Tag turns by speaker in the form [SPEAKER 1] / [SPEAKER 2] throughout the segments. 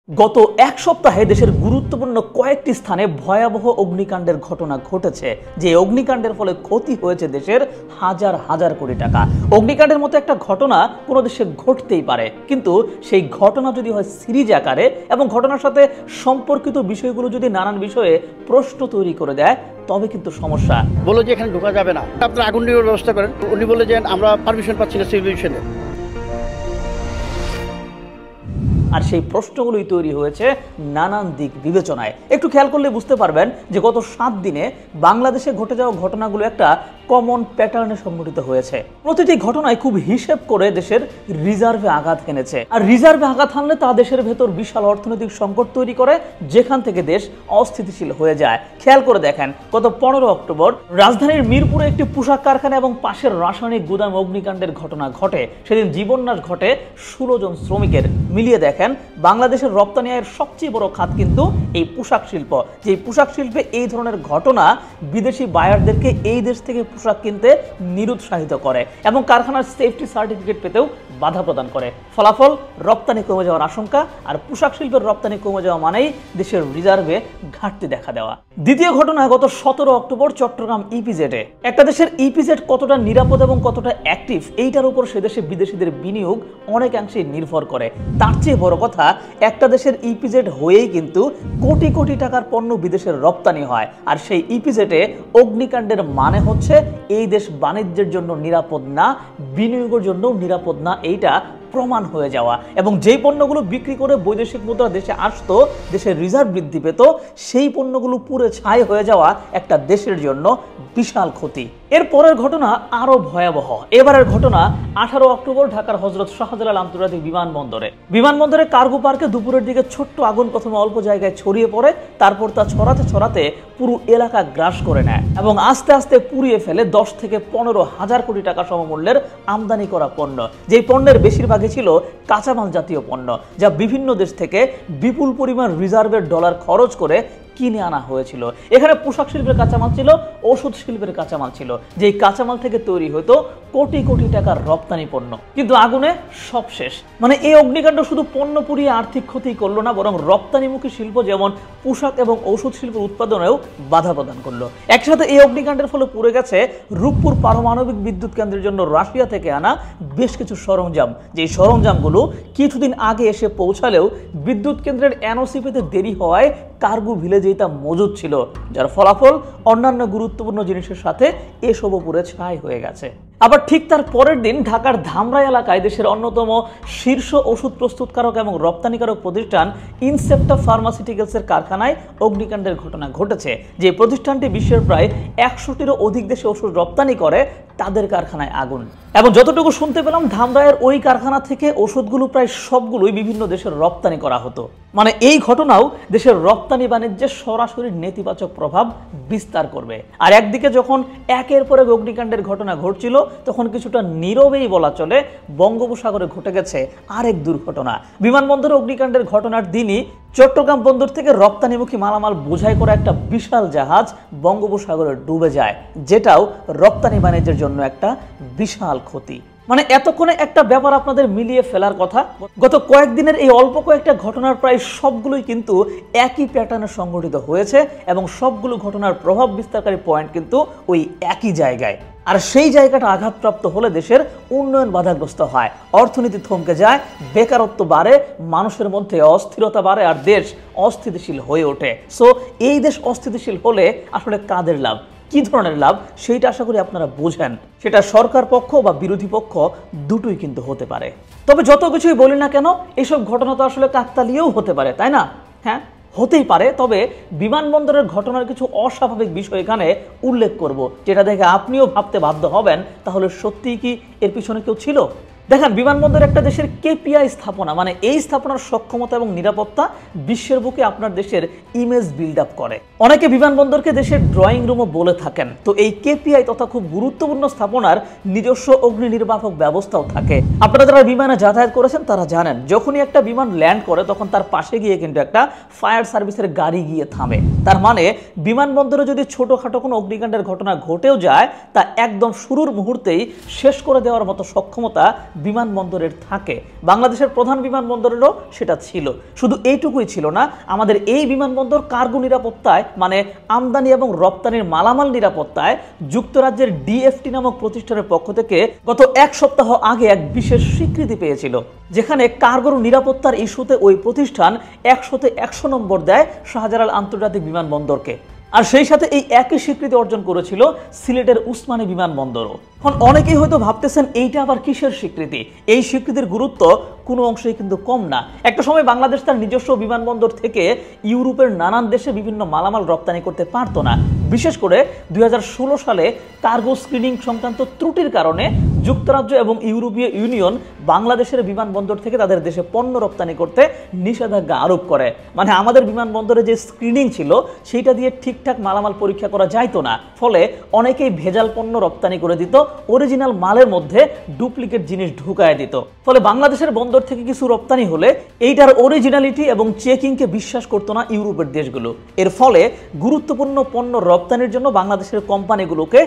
[SPEAKER 1] গত এক সপ্তাহে দেশের গুরুত্বপূর্ণ কয়েকটি স্থানে ভয়াবহ অগ্নিকাণ্ডের ঘটনা ঘটেছে। যে অগ্নিকাণ্ডের ফলে ক্ষতি হয়েছে দেশের হাজার হাজার কোটি টাকা। অগ্নিকাণ্ডের মতো একটা ঘটনা কোনো দেশে ঘটতেই পারে, কিন্তু সেই ঘটনা যদি হয় সিরিজ আকারে এবং ঘটনার সাথে সম্পর্কিত বিষয়গুলো যদি নানান বিষয়ে প্রশ্ন তৈরি করে দেয়, তবে কিন্তু সমস্যা।
[SPEAKER 2] বলো যে এখানে ঢোকা যাবে না, আপনার আগুন নেওয়ার ব্যবস্থা করেন। উনি বলে যে আমরা পারমিশন পাচ্ছি না সিভিল।
[SPEAKER 1] আর সেই প্রশ্নগুলোই তৈরি হয়েছে নানান দিক বিবেচনায়। একটু খেয়াল করলে বুঝতে পারবেন যে গত 7 দিনে বাংলাদেশে ঘটে যাওয়া ঘটনাগুলো একটা কমন প্যাটার্নে সংঘটিত হয়েছে। প্রতিটি ঘটনায় খুব হিসেব করে দেশের রিজার্ভে আঘাত হেনেছে। আর রিজার্ভে আঘাত হানলে তা দেশের ভেতর বিশাল অর্থনৈতিক সংকট তৈরি করে, যেখান থেকে দেশ অস্থিতিশীল হয়ে যায়। খেয়াল করে দেখেন, গত 15 অক্টোবর রাজধানীর মিরপুরে একটি পোশাক কারখানা এবং পাশের রাসায়নিক গুদাম অগ্নিকাণ্ডের ঘটনা ঘটে। সেদিন জীবননাশ ঘটে 16 জন শ্রমিকের। মিলিয়ে দেখেন, বাংলাদেশের রপ্তানি আয়ের সবচেয়ে বড় খাত কিন্তু এই পোশাক শিল্প। যে পোশাক শিল্পে এই ধরনের ঘটনা বিদেশি বায়ারদেরকে এই দেশ থেকে পোশাক কিনতে নিরুৎসাহিত করে এবং কারখানার সেফটি সার্টিফিকেট পেতেও বাধা প্রদান করে। ফলাফল, রপ্তানি কমে যাওয়ার আশঙ্কা। আর পোশাক শিল্পের রপ্তানি কমে যাওয়া মানেই দেশের রিজার্ভে ঘাটতি দেখা দেওয়া। দ্বিতীয় ঘটনা গত 17 অক্টোবর চট্টগ্রাম ইপিজেডে। একটা দেশের ইপিজেড কতটা নিরাপদ এবং কতটা অ্যাক্টিভ, এইটার উপর সে দেশে বিদেশিদের বিনিয়োগ অনেকাংশেই নির্ভর করে। তার চেয়ে বড় কথা, একটা দেশের ইপিজেড হয়েই কিন্তু কোটি কোটি টাকার পণ্য বিদেশের রপ্তানি হয়। আর সেই ইপিজেডে অগ্নিকাণ্ডের মানে হচ্ছে এই দেশ বাণিজ্যের জন্য নিরাপদ না, বিনিয়োগের জন্য নিরাপদ না, এইটা প্রমাণ হয়ে যাওয়া। এবং যেই পণ্যগুলো বিক্রি করে বৈদেশিক মুদ্রা দেশে আসতো, দেশের রিজার্ভ বৃদ্ধি পেত, সেই পণ্যগুলো পুরো ছাই হয়ে যাওয়া একটা দেশের জন্য বিশাল ক্ষতি। এর পরের ঘটনা আরো ভয়াবহ। এবারের ঘটনা 18 অক্টোবর ঢাকার হযরত শাহজালাল আন্তর্জাতিক বিমানবন্দরে কার্গো পার্কে দুপুরের দিকে ছোট্ট আগুন প্রথমে অল্প জায়গায় ছড়িয়ে পড়ে, তারপর তা ছড়াতে ছড়াতে পুরো এলাকা গ্রাস করে নেয় এবং আস্তে আস্তে পুড়িয়ে ফেলে 10 থেকে 15 হাজার কোটি টাকা সমমূল্যের আমদানি করা পণ্য। যেই পণ্যের বেশিরভাগই ছিল কাঁচামাল জাতীয় পণ্য, যা বিভিন্ন দেশ থেকে বিপুল পরিমাণ রিজার্ভের ডলার খরচ করে কিনে আনা হয়েছিল। এখানে পোশাক শিল্পের কাঁচামাল ছিল, ওষুধ শিল্পের কাঁচামাল ছিল, যেই কাঁচামাল থেকে তৈরি হতো কোটি কোটি টাকার রপ্তানি পণ্য। কিন্তু আগুনে সব শেষ। মানে এই অগ্নিকাণ্ড শুধু পণ্য পুড়িয়ে আর্থিক ক্ষতি করলো না, বরং রপ্তানিমুখী শিল্প যেমন পোশাক এবং ঔষধ শিল্পের উৎপাদনেও বাধা প্রদান করলো। একসাথে এই অগ্নিকাণ্ডের ফলে পুড়ে গেছে রূপপুর পারমাণবিক বিদ্যুৎ কেন্দ্রের জন্য রাশিয়া থেকে আনা বেশ কিছু সরঞ্জাম। যেই সরঞ্জামগুলো কিছুদিন আগে এসে পৌঁছালেও বিদ্যুৎ কেন্দ্রের এনওসি পেতে দেরি হওয়ায় কার্গো ভিলেজে এটা মজুদ ছিল, যার ফলাফল অন্যান্য গুরুত্বপূর্ণ জিনিসের সাথে এসবও পুরো ছাই হয়ে গেছে। আবার ঠিক তার পরের দিন ঢাকার ধামরাই এলাকায় দেশের অন্যতম শীর্ষ ওষুধ প্রস্তুতকারক এবং রপ্তানিকারক প্রতিষ্ঠান ইনসেপ্টা ফার্মাসিউটিক্যালসের কারখানায় অগ্নিকাণ্ডের ঘটনা ঘটেছে। যে প্রতিষ্ঠানটি বিশ্বের প্রায় 100টিরও অধিক দেশে ওষুধ রপ্তানি করে, তাদের কারখানায় আগুন। এবং যতটুকু শুনতে পেলাম, ধামরাইয়ের ওই কারখানা থেকে ওষুধগুলো প্রায় সবগুলোই বিভিন্ন দেশের রপ্তানি করা হতো। মানে এই ঘটনাও দেশের রপ্তানি বাণিজ্যে সরাসরি নেতিবাচক প্রভাব বিস্তার করবে। আর একদিকে যখন একের পর এক অগ্নিকাণ্ডের ঘটনা ঘটছিল, তখন কিছুটা নীরবেই বলা চলে বঙ্গোপসাগরে ঘটে গেছে আরেক দুর্ঘটনা। বিমানবন্দরে অগ্নিকাণ্ডের ঘটনার দিনই চট্টগ্রাম বন্দর থেকে রপ্তানিমুখী মালামাল বোঝাই করা একটা বিশাল জাহাজ বঙ্গোপসাগরে ডুবে যায়, যেটাও রপ্তানি বাণিজ্যের জন্য একটা বিশাল ক্ষতি। মানে এতক্ষণে একটা ব্যাপার আপনাদের মিলিয়ে ফেলার কথা, গত কয়েকদিনের এই অল্প কয়েকটা ঘটনার প্রায় সবগুলোই কিন্তু একই প্যাটার্নে সংঘটিত হয়েছে এবং সবগুলো ঘটনার প্রভাব বিস্তারকারী পয়েন্ট কিন্তু ওই একই জায়গায়। আর সেই জায়গাটা আঘাতপ্রাপ্ত হলে দেশের উন্নয়ন বাধাগ্রস্ত হয়, অর্থনীতি থমকে যায়, বেকারত্ব বাড়ে, মানুষের মধ্যে অস্থিরতা বাড়ে, আর দেশ অস্থিতিশীল হয়ে ওঠে। সো এই দেশ অস্থিতিশীল হলে আসলে কাদের লাভ, কি ধরনের লাভ, সেইটা আশা করি আপনারা বোঝেন। সেটা সরকার পক্ষ বা বিরোধী পক্ষ দুটোই কিন্তু হতে পারে। তবে যত কিছুই বলি না কেন, এসব ঘটনা তো আসলে কাকতালীয়ও হতে পারে, তাই না? হ্যাঁ, হতেই পারে। তবে বিমানবন্দরের ঘটনার কিছু অস্বাভাবিক বিষয় এখানে উল্লেখ করব, যেটা দেখে আপনিও ভাবতে বাধ্য হবেন, তাহলে সত্যিই কি এর পিছনে কেউ ছিল? দেখেন, বিমানবন্দর একটা দেশের কেপিআই স্থাপনা, মানে এই স্থাপনার সক্ষমতা এবং নিরাপত্তা বিশ্বের বুকে আপনার দেশের ইমেজ বিল্ড আপ করে। অনেকে বিমানবন্দরকে দেশের ড্রয়িং রুমও বলে থাকেন। তো এই কেপিআই তথা খুব গুরুত্বপূর্ণ স্থাপনার নিজস্ব অগ্নি নির্বাপক ব্যবস্থাও থাকে। আপনারা যারা বিমানে যাতায়াত করেছেন তারা জানেন, যখনই একটা বিমান ল্যান্ড করে তখন তার পাশে গিয়ে কিন্তু একটা ফায়ার সার্ভিসের গাড়ি গিয়ে থামে। তার মানে বিমানবন্দরে যদি ছোটখাটো কোনো অগ্নিকাণ্ডের ঘটনা ঘটেও যায়, তা একদম শুরুর মুহূর্তেই শেষ করে দেওয়ার মতো সক্ষমতা বিমানবন্দরের থাকে। বাংলাদেশের প্রধান বিমানবন্দরেরও সেটা ছিল। শুধু এইটুকুই ছিল না, আমাদের এই বিমানবন্দর কার্গো নিরাপত্তায় মানে আমদানি এবং রপ্তানির মালামাল নিরাপত্তায় যুক্তরাজ্যের ডিএফটি নামক প্রতিষ্ঠানের পক্ষ থেকে গত এক সপ্তাহ আগে এক বিশেষ স্বীকৃতি পেয়েছিল, যেখানে কার্গোর নিরাপত্তার ইস্যুতে ওই প্রতিষ্ঠান 100-তে 100 নম্বর দেয় শাহজালাল আন্তর্জাতিক বিমানবন্দরকে। আর সেই সাথে এই একই স্বীকৃতি অর্জন করেছিল সিলেটের উসমানী বিমানবন্দরও। এখন অনেকেই হয়তো ভাবতেছেন এইটা আবার কিসের স্বীকৃতি? এই স্বীকৃতির গুরুত্ব কোনো অংশেই কিন্তু কম না। একটা সময় বাংলাদেশ তার নিজস্ব বিমানবন্দর থেকে ইউরোপের নানান দেশে বিভিন্ন মালামাল রপ্তানি করতে পারতো না। বিশেষ করে 2016 সালে কার্গো স্ক্রিনিং সংক্রান্ত ত্রুটির কারণে যুক্তরাজ্য এবং ইউরোপীয় ইউনিয়ন বাংলাদেশের বিমানবন্দর থেকে তাদের দেশে পণ্য রপ্তানি করতে নিষেধাজ্ঞা আরোপ করে। মানে আমাদের বিমানবন্দরে যে স্ক্রিনিং ছিল সেইটা দিয়ে ঠিকঠাক মালামাল পরীক্ষা করা যাইতো না, ফলে অনেকেই ভেজাল পণ্য রপ্তানি করে দিত, অরিজিনাল মালের মধ্যে ডুপ্লিকেট জিনিস ঢুকায় দিত। ফলে বাংলাদেশের বন্দর থেকে কিছু রপ্তানি হলে এইটার অরিজিনালিটি এবং চেকিংকে বিশ্বাস করতো না ইউরোপের দেশগুলো। এর ফলে গুরুত্বপূর্ণ পণ্য রপ্তানির জন্য বাংলাদেশের কোম্পানিগুলোকে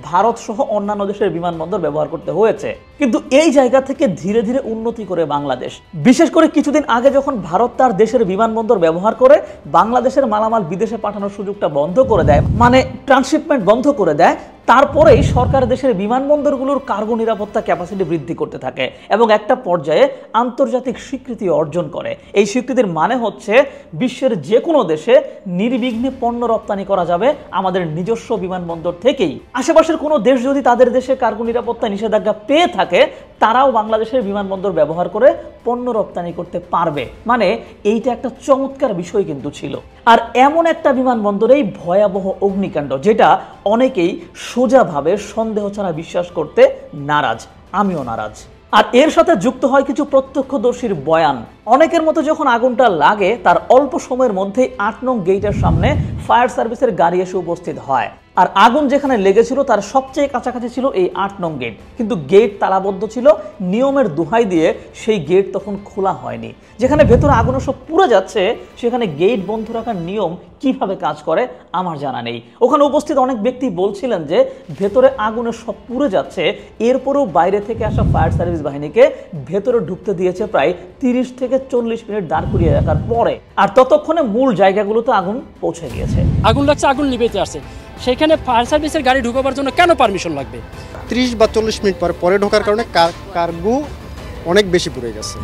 [SPEAKER 1] ভারত সহ অন্যান্য দেশের বিমানবন্দর ব্যবহার করতে হয়েছে। কিন্তু এই জায়গা থেকে ধীরে ধীরে উন্নতি করে বাংলাদেশ। বিশেষ করে কিছুদিন আগে যখন ভারত তার দেশের বিমানবন্দর ব্যবহার করে বাংলাদেশের মালামাল বিদেশে পাঠানোর সুযোগটা বন্ধ করে দেয়, মানে ট্রান্সশিপমেন্ট বন্ধ করে দেয়, তারপরেই সরকার দেশের বিমানবন্দরগুলোর কার্গো নিরাপত্তা ক্যাপাসিটি বৃদ্ধি করতে থাকে এবং একটা পর্যায়ে আন্তর্জাতিক স্বীকৃতি অর্জন করে। এই স্বীকৃতির মানে হচ্ছে বিশ্বের যে কোনো দেশে নির্বিঘ্নে পণ্য রপ্তানি করা যাবে আমাদের নিজস্ব বিমানবন্দর থেকেই। আশেপাশের কোনো দেশ যদি তাদের দেশে কার্গো নিরাপত্তা নিষেধাজ্ঞা পেয়ে থাকে, তারাও বাংলাদেশের বিমানবন্দর ব্যবহার করে পণ্য রপ্তানি করতে পারবে। মানে এইটা একটা চমৎকার বিষয় কিন্তু ছিল। আর এমন একটা বিমানবন্দরেই ভয়াবহ অগ্নিকাণ্ড, যেটা অনেকেই সোজাভাবে সন্দেহ ছাড়া বিশ্বাস করতে নারাজ, আমিও নারাজ। আর এর সাথে যুক্ত হয় কিছু প্রত্যক্ষদর্শীর বয়ান। অনেকের মতো যখন আগুনটা লাগে তার অল্প সময়ের মধ্যেই 8 নং গেটের সামনে ফায়ার সার্ভিসের গাড়ি এসে উপস্থিত হয়। আর আগুন যেখানে লেগেছিল তার সবচেয়ে কাছাকাছি ছিল এই 8 নং গেট, কিন্তু গেট তালাবদ্ধ ছিল। নিয়মের দোহাই দিয়ে সেই গেট তখন খোলা হয়নি। যেখানে ভেতরে আগুনে সব পুড়ে যাচ্ছে, সেখানে গেট বন্ধ রাখার নিয়ম কিভাবে কাজ করে আমার জানা নেই। ওখানে উপস্থিত অনেক ব্যক্তি বলছিলেন যে ভেতরে আগুনে সব পুড়ে যাচ্ছে, এরপরেও বাইরে থেকে আসা ফায়ার সার্ভিস বাহিনীকে ভেতরে ঢুকতে দিয়েছে প্রায় 30 থেকে 40 মিনিট দাঁড় করিয়ে রাখার পরে। আর ততক্ষণে মূল জায়গাগুলোতে আগুন পৌঁছে গিয়েছে।
[SPEAKER 3] আগুন লাগছে, আগুন নিভেতে আসছে, সেখানে ফায়ার সার্ভিসের গাড়ি ঢুকাবার জন্য কেন পারমিশন লাগবে?
[SPEAKER 4] 30 বা 40 মিনিট পরে ঢোকার কারণে কার্গো অনেক বেশি পুড়ে গেছে।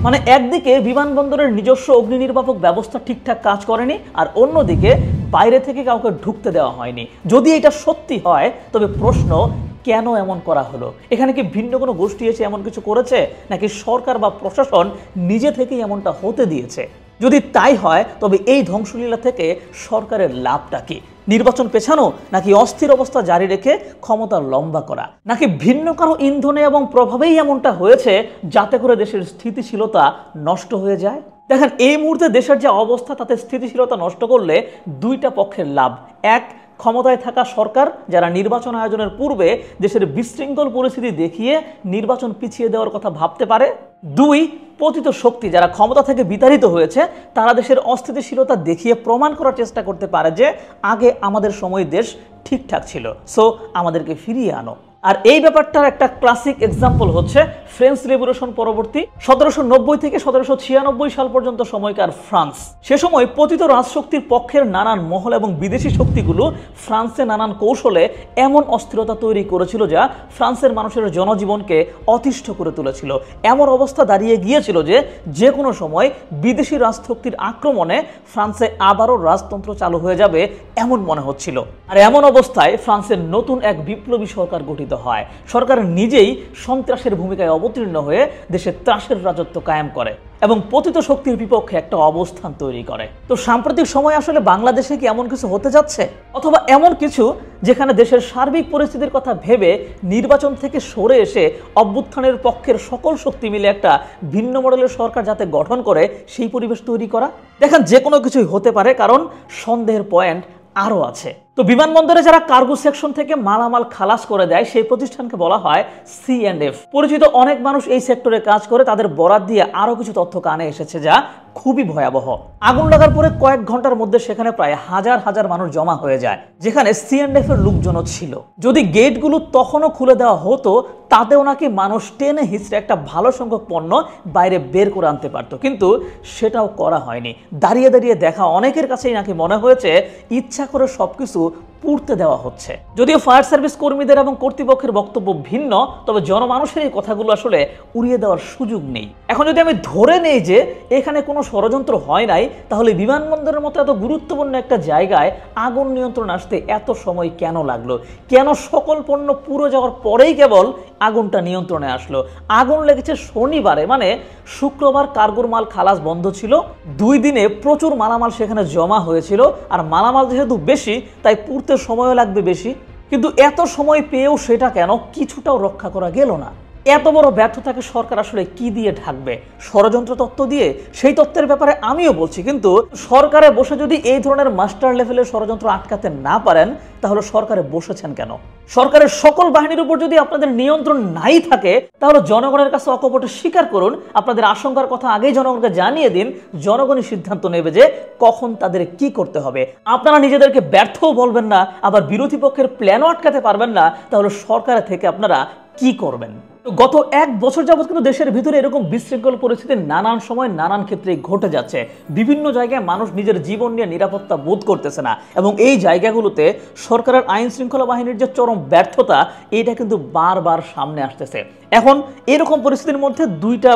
[SPEAKER 1] মানে একদিকে বিমানবন্দরের নিজস্ব অগ্নি নির্বাপক ব্যবস্থা ঠিকঠাক কাজ করেনি, আর অন্যদিকে বাইরে থেকে কাউকে ঢুকতে দেওয়া হয়নি। যদি এটা সত্যি হয় তবে প্রশ্ন, কেন এমন করা হলো? এখানে কি ভিন্ন কোনো গোষ্ঠী এসে এমন কিছু করেছে, নাকি সরকার বা প্রশাসন নিজে থেকেই এমনটা হতে দিয়েছে? যদি তাই হয় তবে এই ধ্বংসলীলা থেকে সরকারের লাভটা কি? নির্বাচন পেছানো, নাকি অস্থির অবস্থা জারি রেখে ক্ষমতা লম্বা করা, নাকি ভিন্ন কারো ইন্ধনে এবং প্রভাবেই এমনটা হয়েছে যাতে করে দেশের স্থিতিশীলতা নষ্ট হয়ে যায়? দেখেন, এই মুহূর্তে দেশের যে অবস্থা তাতে স্থিতিশীলতা নষ্ট করলে দুইটা পক্ষের লাভ। এক, ক্ষমতায় থাকা সরকার যারা নির্বাচন আয়োজনের পূর্বে দেশের বিশৃঙ্খল পরিস্থিতি দেখিয়ে নির্বাচন পিছিয়ে দেওয়ার কথা ভাবতে পারে। দুই, পতিত শক্তি যারা ক্ষমতা থেকে বিতাড়িত হয়েছে তারা দেশের অস্থিতিশীলতা দেখিয়ে প্রমাণ করার চেষ্টা করতে পারে যে আগে আমাদের সময় দেশ ঠিকঠাক ছিল, সো আমাদেরকে ফিরিয়ে আনো। আর এই ব্যাপারটার একটা ক্লাসিক এক্সাম্পল হচ্ছে ফ্রেঞ্চ রেভলিউশন পরবর্তী 1790 থেকে 1796 সাল পর্যন্ত সময়কার ফ্রান্স। সে সময় পতিত রাজশক্তির পক্ষের নানান মহল এবং বিদেশি শক্তিগুলো ফ্রান্সে নানান কৌশলে এমন অস্থিরতা তৈরি করেছিল যা ফ্রান্সের মানুষের জনজীবনকে অতিষ্ঠ করে তুলেছিল। এমন অবস্থা দাঁড়িয়ে গিয়েছিল যে যে কোনো সময় বিদেশি রাজশক্তির আক্রমণে ফ্রান্সে আবারও রাজতন্ত্র চালু হয়ে যাবে এমন মনে হচ্ছিল। আর এমন অবস্থায় ফ্রান্সের নতুন এক বিপ্লবী সরকার গঠিত হয়। সরকার নিজেই সন্ত্রাসের ভূমিকায় অবতীর্ণ হয়ে দেশে ত্রাসের রাজত্ব কায়েম করে এবং পতিত শক্তির বিপক্ষে একটা অবস্থান তৈরি করে। তো সাম্প্রতিক সময় আসলে বাংলাদেশে কি এমন কিছু হতে যাচ্ছে, অথবা এমন কিছু যেখানে দেশের সার্বিক পরিস্থিতির কথা ভেবে নির্বাচন থেকে সরে এসে অভ্যুত্থানের পক্ষের সকল শক্তি মিলে একটা ভিন্ন মডেলের সরকার যাতে গঠন করে সেই পরিবেশ তৈরি করা? দেখেন, যে কোনো কিছুই হতে পারে, কারণ সন্দেহের পয়েন্ট আরও আছে। তো বিমানবন্দরে যারা কার্গো সেকশন থেকে মালামাল খালাস করে দেয় সেই প্রতিষ্ঠানকে বলা হয় C&F। পরিচিত অনেক মানুষ এই সেক্টরে কাজ করে, তাদের বরাত দিয়ে আরো কিছু তথ্য কানে এসেছে যা খুবই ভয়াবহ। আগুন লাগার পরে কয়েক ঘন্টার মধ্যে সেখানে প্রায় হাজার হাজার মানুষ জমা হয়ে যায়, যেখানে C&F এর লোকজনও ছিল। যদি গেটগুলো তখনও খুলে দেওয়া হতো তাতেও নাকি মানুষ টেনে হিচড়ে একটা ভালো সংখ্যক পণ্য বাইরে বের করে আনতে পারত, কিন্তু সেটাও করা হয়নি। দাঁড়িয়ে দাঁড়িয়ে দেখা অনেকের কাছেই নাকি মনে হয়েছে ইচ্ছা করে সবকিছু পুড়তে দেওয়া হচ্ছে। যদিও ফায়ার সার্ভিস কর্মীদের এবং কর্তৃপক্ষের বক্তব্য ভিন্ন, তবে জনমানুষের এই কথাগুলো আসলে উড়িয়ে দেওয়ার সুযোগ নেই। এখন যদি আমি ধরে নেই যে এখানে কোনো ষড়যন্ত্র হয় নাই, তাহলে বিমানবন্দরের মতো এত গুরুত্বপূর্ণ একটা জায়গায় আগুন নিয়ন্ত্রণ আসতে এত সময় কেন লাগলো? কেন সকল পণ্য পুড়ে যাওয়ার পরেই কেবল আগুনটা নিয়ন্ত্রণে আসলো? আগুন লেগেছে শনিবারে, মানে শুক্রবার কার্গোর মাল খালাস বন্ধ ছিল। 2 দিনে প্রচুর মালামাল সেখানে জমা হয়েছিল, আর মালামাল যেহেতু বেশি তাই পুড়তে সময়ও লাগবে বেশি। কিন্তু এত সময় পেয়েও সেটা কেন কিছুটাও রক্ষা করা গেল না? এত বড় ব্যর্থতাকে সরকার আসলে কি দিয়ে ঢাকবে? ষড়যন্ত্র তত্ত্ব দিয়ে? সেই তত্ত্বের ব্যাপারে আমিও বলছি, কিন্তু সরকারে বসে যদি এই ধরনের মাস্টার লেভেলের ষড়যন্ত্র আটকাতে না পারেন, তাহলে সরকারে বসেছেন কেন? সরকারের সকল বাহিনীর উপর যদি আপনাদের নিয়ন্ত্রণ নাই থাকে, তাহলে জনগণের কাছে অকপটে স্বীকার করুন, আপনাদের আশঙ্কার কথা আগেই জনগণকে জানিয়ে দিন। জনগণই সিদ্ধান্ত নেবে যে কখন তাদের কি করতে হবে। আপনারা নিজেদেরকে ব্যর্থও বলবেন না, আবার বিরোধী পক্ষের প্ল্যানও আটকাতে পারবেন না, তাহলে সরকারের থেকে আপনারা কি করবেন? গত 1 বছর যাবৎ কিন্তু দেশের ভিতরে এরকম বিশৃঙ্খল পরিস্থিতি নানান সময় নানান ক্ষেত্রে ঘটে যাচ্ছে। বিভিন্ন জায়গায় মানুষ নিজের জীবন নিয়ে নিরাপত্তা বোধ করতেছে না, এবং এই জায়গাগুলোতে সরকারের আইন শৃঙ্খলা বাহিনীর যে চরম ব্যর্থতা, এটা কিন্তু বারবার সামনে আসতেছে। এখন এরকম পরিস্থিতির মধ্যে 2টা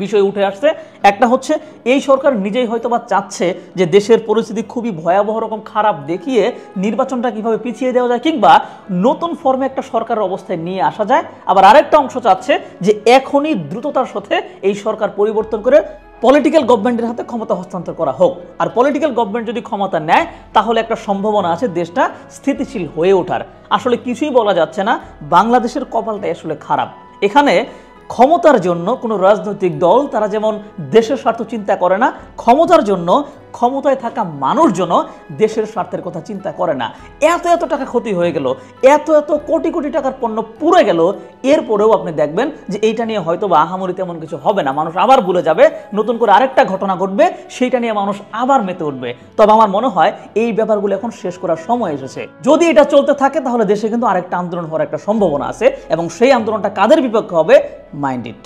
[SPEAKER 1] বিষয় উঠে আসছে। একটা হচ্ছে এই সরকার নিজেই হয়তোবা চাচ্ছে যে দেশের পরিস্থিতি খুবই ভয়াবহ রকম খারাপ দেখিয়ে নির্বাচনটা কিভাবে পিছিয়ে দেওয়া যায়, কিংবা নতুন ফর্মে একটা সরকারের অবস্থায় নিয়ে আসা যায়। আবার আরেকটা অংশ চাচ্ছে যে এখনই দ্রুততার সাথে এই সরকার পরিবর্তন করে পলিটিক্যাল গভর্নমেন্টের হাতে ক্ষমতা হস্তান্তর করা হোক। আর পলিটিক্যাল গভর্নমেন্ট যদি ক্ষমতা নেয়, তাহলে একটা সম্ভাবনা আছে দেশটা স্থিতিশীল হয়ে ওঠার। আসলে কিছুই বলা যাচ্ছে না, বাংলাদেশের কপালটাই আসলে খারাপ। এখানে ক্ষমতার জন্য কোনো রাজনৈতিক দল তারা যেমন দেশের স্বার্থ চিন্তা করে না, ক্ষমতার জন্য ক্ষমতায় থাকা মানুষজন দেশের স্বার্থের কথা চিন্তা করে না। এত এত টাকা ক্ষতি হয়ে গেল, এত এত কোটি কোটি টাকার পণ্য পুড়ে গেল, এরপরেও আপনি দেখবেন যে এইটা নিয়ে হয়তো বা আহামরি তেমন কিছু হবে না। মানুষ আবার ভুলে যাবে, নতুন করে আরেকটা ঘটনা ঘটবে, সেইটা নিয়ে মানুষ আবার মেতে উঠবে। তবে আমার মনে হয় এই ব্যাপারগুলো এখন শেষ করার সময় এসেছে। যদি এটা চলতে থাকে, তাহলে দেশে কিন্তু আরেকটা আন্দোলন হওয়ার একটা সম্ভাবনা আছে, এবং সেই আন্দোলনটা কাদের বিপক্ষে হবে? Mind it.